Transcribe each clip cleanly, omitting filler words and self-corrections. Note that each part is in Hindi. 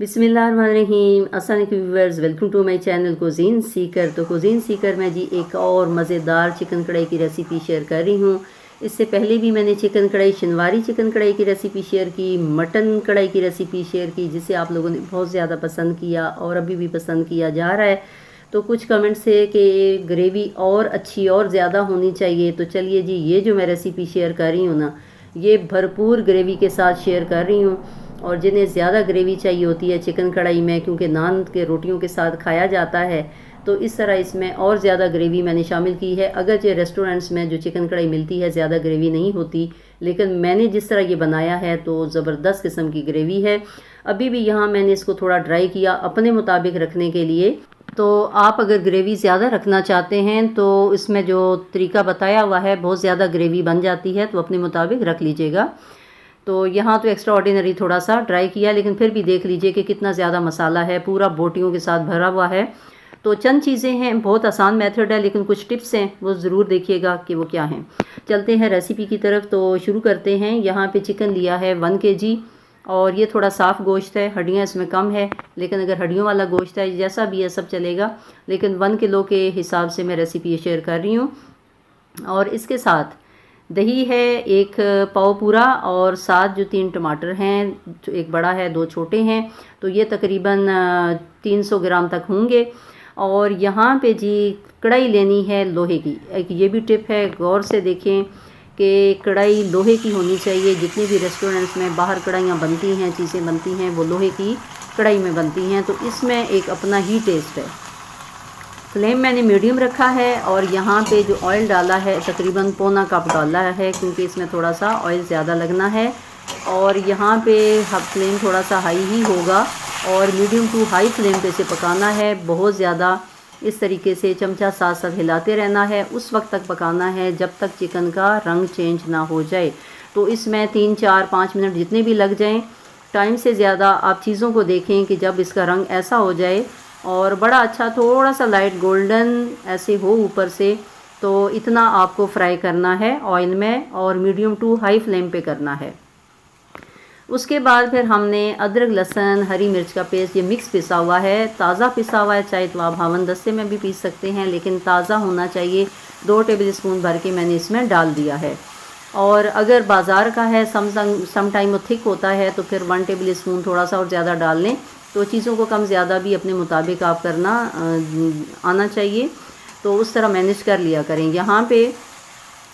बिस्मिल्लाहिर्रहमानिर्रहीम। अस्सलाम वालेकुम viewers, welcome to my channel cuisine seeker. तो कुजीन सीकर में जी एक और मज़ेदार चिकन कढ़ाई की रेसिपी शेयर कर रही हूँ। इससे पहले भी मैंने चिकन कढ़ाई, शनवारी चिकन कढ़ाई की रेसिपी शेयर की, मटन कढ़ाई की रेसिपी शेयर की, जिसे आप लोगों ने बहुत ज़्यादा पसंद किया और अभी भी पसंद किया जा रहा है। तो कुछ कमेंट्स है कि ग्रेवी और अच्छी और ज़्यादा होनी चाहिए। तो चलिए जी, ये जो मैं रेसिपी शेयर कर रही हूँ ना, ये भरपूर ग्रेवी के साथ शेयर कर रही हूँ। और जिन्हें ज़्यादा ग्रेवी चाहिए होती है चिकन कढ़ाई में, क्योंकि नान के रोटियों के साथ खाया जाता है, तो इस तरह इसमें और ज़्यादा ग्रेवी मैंने शामिल की है। अगरचे रेस्टोरेंट्स में जो चिकन कढ़ाई मिलती है ज़्यादा ग्रेवी नहीं होती, लेकिन मैंने जिस तरह ये बनाया है तो ज़बरदस्त किस्म की ग्रेवी है। अभी भी यहाँ मैंने इसको थोड़ा ड्राई किया अपने मुताबिक रखने के लिए। तो आप अगर ग्रेवी ज़्यादा रखना चाहते हैं तो इसमें जो तरीका बताया हुआ है, बहुत ज़्यादा ग्रेवी बन जाती है, तो अपने मुताबिक रख लीजिएगा। तो यहाँ तो एक्स्ट्रा ऑर्डिनरी थोड़ा सा ड्राई किया, लेकिन फिर भी देख लीजिए कि कितना ज़्यादा मसाला है, पूरा बोटियों के साथ भरा हुआ है। तो चंद चीज़ें हैं, बहुत आसान मेथड है, लेकिन कुछ टिप्स हैं वो ज़रूर देखिएगा कि वो क्या हैं। चलते हैं रेसिपी की तरफ, तो शुरू करते हैं। यहाँ पे चिकन लिया है 1 kg और ये थोड़ा साफ़ गोश्त है, हड्डियाँ इसमें कम है, लेकिन अगर हड्डियों वाला गोश्त है जैसा भी है सब चलेगा, लेकिन 1 किलो के हिसाब से मैं रेसिपी शेयर कर रही हूँ। और इसके साथ दही है 1 पाव पूरा, और साथ जो 3 टमाटर हैं, एक बड़ा है 2 छोटे हैं, तो ये तकरीबन 300 ग्राम तक होंगे। और यहाँ पे जी कढ़ाई लेनी है लोहे की। एक ये भी टिप है, गौर से देखें कि कढ़ाई लोहे की होनी चाहिए। जितनी भी रेस्टोरेंट्स में बाहर कढ़ाइयाँ बनती हैं, चीज़ें बनती हैं, वो लोहे की कढ़ाई में बनती हैं, तो इसमें एक अपना ही टेस्ट है। फ्लेम मैंने मीडियम रखा है और यहाँ पे जो ऑयल डाला है तकरीबन पौना कप डाला है, क्योंकि इसमें थोड़ा सा ऑयल ज़्यादा लगना है। और यहाँ पे फ्लेम थोड़ा सा हाई ही होगा और मीडियम टू हाई फ्लेम पे इसे पकाना है। बहुत ज़्यादा इस तरीके से चमचा साथ साथ हिलाते रहना है, उस वक्त तक पकाना है जब तक चिकन का रंग चेंज ना हो जाए। तो इसमें 3, 4, 5 मिनट जितने भी लग जाएँ, टाइम से ज़्यादा आप चीज़ों को देखें कि जब इसका रंग ऐसा हो जाए और बड़ा अच्छा थोड़ा सा लाइट गोल्डन ऐसे हो ऊपर से, तो इतना आपको फ्राई करना है ऑयल में और मीडियम टू हाई फ्लेम पे करना है। उसके बाद फिर हमने अदरक, लहसुन, हरी मिर्च का पेस्ट, ये मिक्स पिसा हुआ है, ताज़ा पिसा हुआ है, चाहे तो आप हावन दस्ते में भी पीस सकते हैं, लेकिन ताज़ा होना चाहिए। 2 टेबल स्पून भर के मैंने इसमें डाल दिया है। और अगर बाज़ार का है सम टाइम वो थिक होता है, तो फिर 1 टेबल स्पून थोड़ा सा और ज़्यादा डाल लें। तो चीज़ों को कम ज़्यादा भी अपने मुताबिक आप करना आना चाहिए, तो उस तरह मैनेज कर लिया करें। यहाँ पे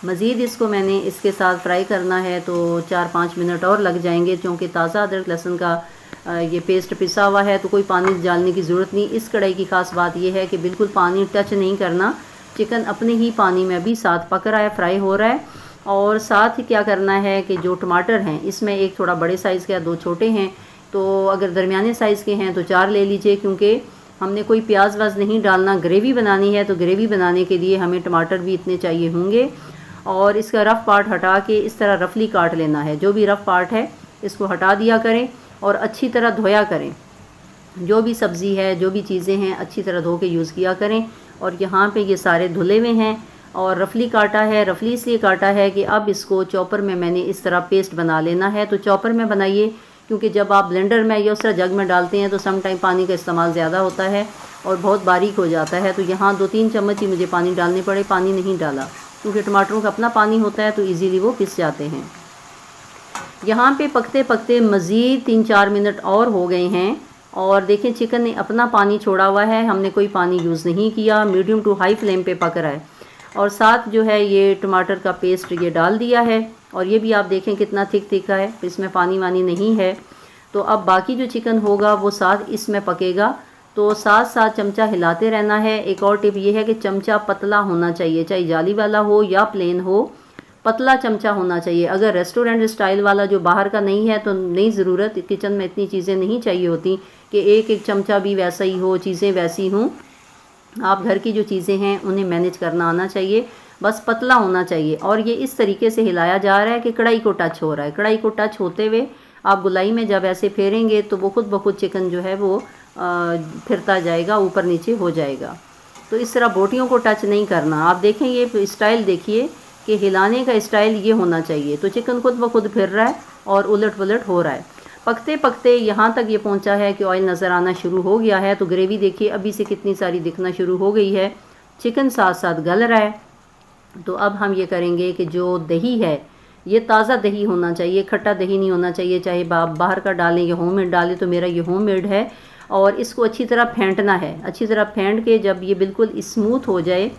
मज़ीद इसको मैंने इसके साथ फ्राई करना है, तो 4-5 मिनट और लग जाएंगे, क्योंकि ताज़ा अदरक लहसुन का ये पेस्ट पिसा हुआ है, तो कोई पानी डालने की ज़रूरत नहीं। इस कढ़ाई की ख़ास बात यह है कि बिल्कुल पानी टच नहीं करना, चिकन अपने ही पानी में भी साथ पक रहा है, फ्राई हो रहा है। और साथ ही क्या करना है कि जो टमाटर हैं इसमें एक थोड़ा बड़े साइज़ का, 2 छोटे हैं, तो अगर दरमियाने साइज़ के हैं तो 4 ले लीजिए, क्योंकि हमने कोई प्याज वाज नहीं डालना, ग्रेवी बनानी है, तो ग्रेवी बनाने के लिए हमें टमाटर भी इतने चाहिए होंगे। और इसका रफ़ पार्ट हटा के इस तरह रफली काट लेना है। जो भी रफ़ पार्ट है इसको हटा दिया करें और अच्छी तरह धोया करें। जो भी सब्ज़ी है, जो भी चीज़ें हैं, अच्छी तरह धो के यूज़ किया करें। और यहाँ पे ये सारे धुले हुए हैं और रफली काटा है। रफली इसलिए काटा है कि अब इसको चॉपर में मैंने इस तरह पेस्ट बना लेना है। तो चॉपर में बनाइए, क्योंकि जब आप ब्लेंडर में या उस तरह जग में डालते हैं तो सम टाइम पानी का इस्तेमाल ज़्यादा होता है और बहुत बारीक हो जाता है। तो यहाँ 2-3 चम्मच ही मुझे पानी डालने पड़े, पानी नहीं डाला, क्योंकि टमाटरों का अपना पानी होता है, तो इजीली वो पिस जाते हैं। यहाँ पे पकते पकते मज़ीद 3-4 मिनट और हो गए हैं और देखें चिकन ने अपना पानी छोड़ा हुआ है, हमने कोई पानी यूज़ नहीं किया, मीडियम टू हाई फ्लेम पे पक रहा है। और साथ जो है ये टमाटर का पेस्ट ये डाल दिया है, और ये भी आप देखें कितना थिक है, इसमें पानी वानी नहीं है। तो अब बाकी जो चिकन होगा वो साथ इसमें पकेगा, तो साथ साथ चमचा हिलाते रहना है। एक और टिप ये है कि चमचा पतला होना चाहिए, चाहे जाली वाला हो या प्लेन हो, पतला चमचा होना चाहिए। अगर रेस्टोरेंट स्टाइल वाला जो बाहर का नहीं है तो नहीं ज़रूरत, किचन में इतनी चीज़ें नहीं चाहिए होती कि एक चमचा भी वैसा ही हो, चीज़ें वैसी हों। आप घर की जो चीज़ें हैं उन्हें मैनेज करना आना चाहिए, बस पतला होना चाहिए। और ये इस तरीके से हिलाया जा रहा है कि कढ़ाई को टच हो रहा है। कढ़ाई को टच होते हुए आप गुलाई में जब ऐसे फेरेंगे तो वो खुद ब खुद चिकन जो है वो फिरता जाएगा, ऊपर नीचे हो जाएगा। तो इस तरह बोटियों को टच नहीं करना। आप देखें ये स्टाइल, देखिए कि हिलाने का स्टाइल ये होना चाहिए। तो चिकन खुद ब खुद फिर रहा है और उलट पुलट हो रहा है। पकते पकते यहाँ तक ये पहुँचा है कि ऑयल नज़र आना शुरू हो गया है। तो ग्रेवी देखिए अभी से कितनी सारी दिखना शुरू हो गई है, चिकन साथ साथ गल रहा है। तो अब हम ये करेंगे कि जो दही है ये ताज़ा दही होना चाहिए, खट्टा दही नहीं होना चाहिए, चाहे बाहर का डालें या होममेड डालें। तो मेरा ये होममेड है और इसको अच्छी तरह फेंटना है। अच्छी तरह फेंट के जब ये बिल्कुल स्मूथ हो जाए,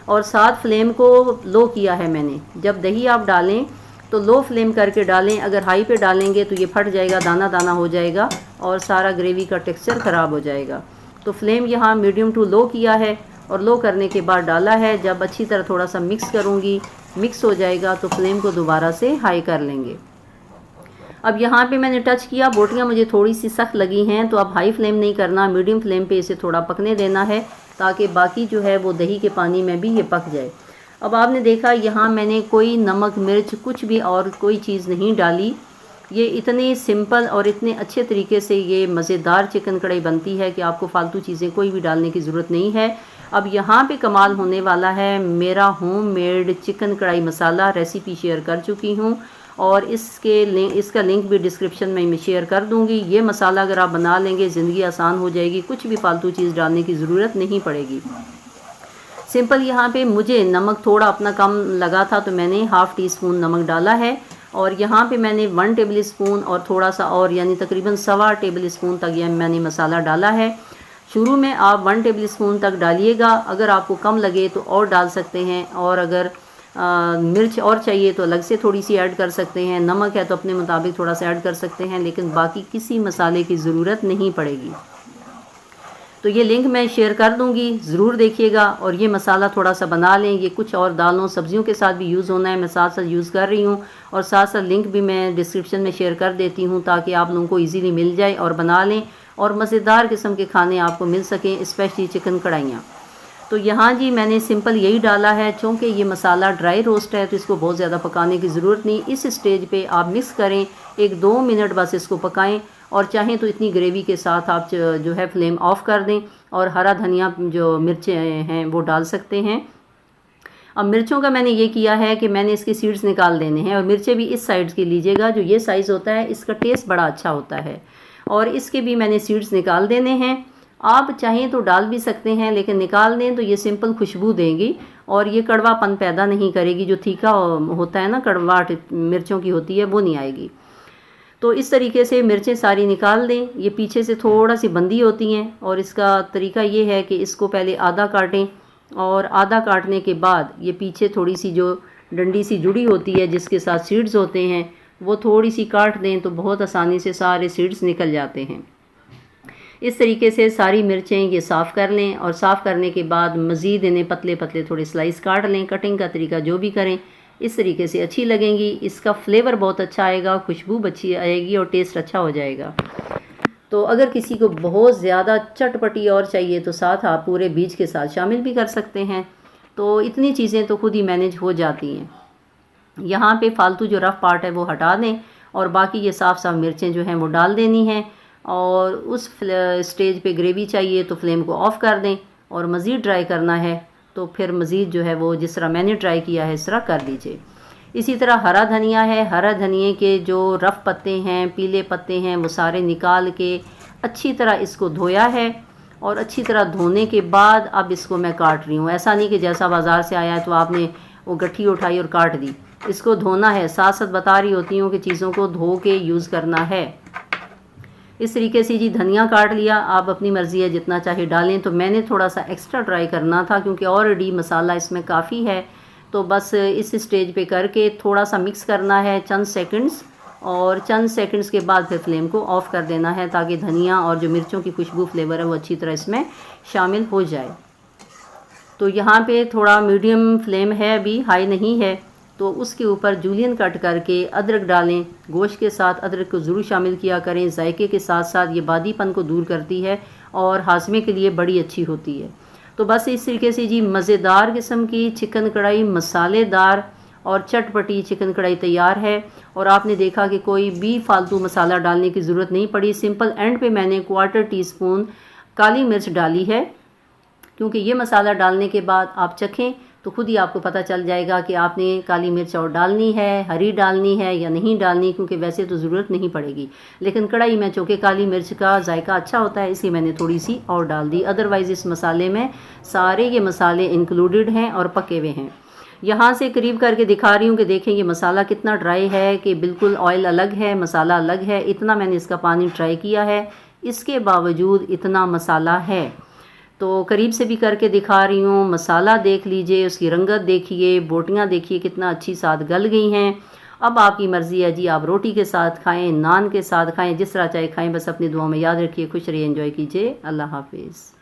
और साथ फ्लेम को लो किया है मैंने। जब दही आप डालें तो लो फ्लेम करके डालें, अगर हाई पे डालेंगे तो ये फट जाएगा, दाना दाना हो जाएगा और सारा ग्रेवी का टेक्सचर ख़राब हो जाएगा। तो फ्लेम यहाँ मीडियम टू लो किया है और लो करने के बाद डाला है। जब अच्छी तरह थोड़ा सा मिक्स करूँगी, मिक्स हो जाएगा तो फ्लेम को दोबारा से हाई कर लेंगे। अब यहाँ पे मैंने टच किया, बोटियाँ मुझे थोड़ी सी सख्त लगी हैं, तो अब हाई फ्लेम नहीं करना, मीडियम फ्लेम पे इसे थोड़ा पकने देना है ताकि बाकी जो है वो दही के पानी में भी ये पक जाए। अब आपने देखा यहाँ मैंने कोई नमक मिर्च कुछ भी और कोई चीज़ नहीं डाली। ये इतने सिंपल और इतने अच्छे तरीके से ये मज़ेदार चिकन कढ़ाई बनती है कि आपको फालतू चीज़ें कोई भी डालने की ज़रूरत नहीं है। अब यहाँ पे कमाल होने वाला है, मेरा होममेड चिकन कढ़ाई मसाला रेसिपी शेयर कर चुकी हूँ और इसका लिंक भी डिस्क्रिप्शन में मैं शेयर कर दूँगी। ये मसाला अगर आप बना लेंगे ज़िंदगी आसान हो जाएगी, कुछ भी फालतू चीज़ डालने की ज़रूरत नहीं पड़ेगी। सिंपल यहाँ पे मुझे नमक थोड़ा अपना कम लगा था तो मैंने ½ टीस्पून नमक डाला है और यहाँ पे मैंने 1 टेबल स्पून और थोड़ा सा और यानी तकरीबन सवा टेबल स्पून तक यह मैंने मसाला डाला है। शुरू में आप 1 टेबल स्पून तक डालिएगा, अगर आपको कम लगे तो और डाल सकते हैं, और अगर मिर्च और चाहिए तो अलग से थोड़ी सी ऐड कर सकते हैं। नमक है तो अपने मुताबिक थोड़ा सा ऐड कर सकते हैं, लेकिन बाकी किसी मसाले की ज़रूरत नहीं पड़ेगी। तो ये लिंक मैं शेयर कर दूंगी, ज़रूर देखिएगा। और ये मसाला थोड़ा सा बना लें, ये कुछ और दालों सब्जियों के साथ भी यूज़ होना है, मैं साथ साथ यूज़ कर रही हूँ और साथ साथ लिंक भी मैं डिस्क्रिप्शन में शेयर कर देती हूँ ताकि आप लोगों को इजीली मिल जाए और बना लें और मज़ेदार किस्म के खाने आपको मिल सकें, स्पेशली चिकन कढ़ाइयाँ। तो यहाँ जी मैंने सिंपल यही डाला है, चूँकि ये मसाला ड्राई रोस्ट है तो इसको बहुत ज़्यादा पकाने की ज़रूरत नहीं। इस स्टेज पे आप मिक्स करें, 1-2 मिनट बस इसको पकाएं और चाहें तो इतनी ग्रेवी के साथ आप जो है फ्लेम ऑफ कर दें और हरा धनिया जो मिर्चें हैं वो डाल सकते हैं। अब मिर्चों का मैंने ये किया है कि मैंने इसके सीड्स निकाल देने हैं और मिर्चें भी इस साइज़ की लीजिएगा, जो ये साइज़ होता है इसका टेस्ट बड़ा अच्छा होता है और इसके भी मैंने सीड्स निकाल देने हैं। आप चाहें तो डाल भी सकते हैं, लेकिन निकाल दें तो ये सिंपल खुशबू देंगी और ये कड़वापन पैदा नहीं करेगी। जो तीखा होता है ना, कड़वाहट मिर्चों की होती है, वो नहीं आएगी। तो इस तरीके से मिर्चें सारी निकाल दें। ये पीछे से थोड़ा सी बंदी होती हैं और इसका तरीका ये है कि इसको पहले आधा काटें और आधा काटने के बाद ये पीछे थोड़ी सी जो डंडी सी जुड़ी होती है जिसके साथ सीड्स होते हैं वो थोड़ी सी काट दें तो बहुत आसानी से सारे सीड्स निकल जाते हैं। इस तरीके से सारी मिर्चें ये साफ़ कर लें और साफ़ करने के बाद मज़ीद इन्हें पतले पतले थोड़े स्लाइस काट लें। कटिंग का तरीका जो भी करें इस तरीके से अच्छी लगेंगी, इसका फ्लेवर बहुत अच्छा आएगा, खुशबू अच्छी आएगी और टेस्ट अच्छा हो जाएगा। तो अगर किसी को बहुत ज़्यादा चटपटी और चाहिए तो साथ आप पूरे बीज के साथ शामिल भी कर सकते हैं। तो इतनी चीज़ें तो खुद ही मैनेज हो जाती हैं। यहाँ पे फालतू जो रफ़ पार्ट है वो हटा दें और बाकी ये साफ़ साफ़ मिर्चें जो हैं वो डाल देनी हैं और उस स्टेज पे ग्रेवी चाहिए तो फ्लेम को ऑफ़ कर दें और मज़ीद ड्राई करना है तो फिर मज़ीद जो है वो जिस तरह मैंने ट्राई किया है इस तरह कर दीजिए। इसी तरह हरा धनिया है, हरा धनिए के जो रफ़ पत्ते हैं, पीले पत्ते हैं, वो सारे निकाल के अच्छी तरह इसको धोया है और अच्छी तरह धोने के बाद अब इसको मैं काट रही हूँ। ऐसा नहीं कि जैसा बाज़ार से आया है तो आपने वो गट्ठी उठाई और काट दी, इसको धोना है। साथ साथ बता रही होती हूँ कि चीज़ों को धो के यूज़ करना है। इस तरीके से जी धनिया काट लिया, आप अपनी मर्ज़ी है जितना चाहे डालें। तो मैंने थोड़ा सा एक्स्ट्रा ट्राई करना था क्योंकि ऑलरेडी मसाला इसमें काफ़ी है, तो बस इस स्टेज पे करके थोड़ा सा मिक्स करना है चंद सेकंड्स और चंद सेकंड्स के बाद फिर फ्लेम को ऑफ़ कर देना है ताकि धनिया और जो मिर्चों की खुशबू फ्लेवर है वो अच्छी तरह इसमें शामिल हो जाए। तो यहाँ पे थोड़ा मीडियम फ्लेम है, अभी हाई नहीं है। तो उसके ऊपर जूलियन कट करके अदरक डालें, गोश्त के साथ अदरक को ज़रूर शामिल किया करें। जायके के साथ साथ ये बादीपन को दूर करती है और हाजमे के लिए बड़ी अच्छी होती है। तो बस इस तरीके से जी मज़ेदार किस्म की चिकन कढ़ाई, मसालेदार और चटपटी चिकन कढ़ाई तैयार है। और आपने देखा कि कोई भी फालतू मसाला डालने की ज़रूरत नहीं पड़ी। सिंपल एंड पे मैंने 1/4 टीस्पून काली मिर्च डाली है क्योंकि ये मसाला डालने के बाद आप चखें तो खुद ही आपको पता चल जाएगा कि आपने काली मिर्च और डालनी है, हरी डालनी है या नहीं डालनी, क्योंकि वैसे तो ज़रूरत नहीं पड़ेगी, लेकिन कढ़ाई में चूँकि काली मिर्च का जायका अच्छा होता है इसलिए मैंने थोड़ी सी और डाल दी। अदरवाइज़ इस मसाले में सारे ये मसाले इंक्लूडेड हैं और पके हुए हैं। यहाँ से करीब करके दिखा रही हूँ कि देखें ये मसाला कितना ड्राई है, कि बिल्कुल ऑयल अलग है, मसाला अलग है। इतना मैंने इसका पानी ट्राई किया है, इसके बावजूद इतना मसाला है। तो करीब से भी करके दिखा रही हूँ। मसाला देख लीजिए, उसकी रंगत देखिए, बोटियाँ देखिए कितना अच्छी साथ गल गई हैं। अब आपकी मर्ज़ी है जी, आप रोटी के साथ खाएं, नान के साथ खाएं, जिस तरह चाहे खाएं। बस अपनी दुआ में याद रखिए। खुश रहिए, एंजॉय कीजिए। अल्लाह हाफिज़।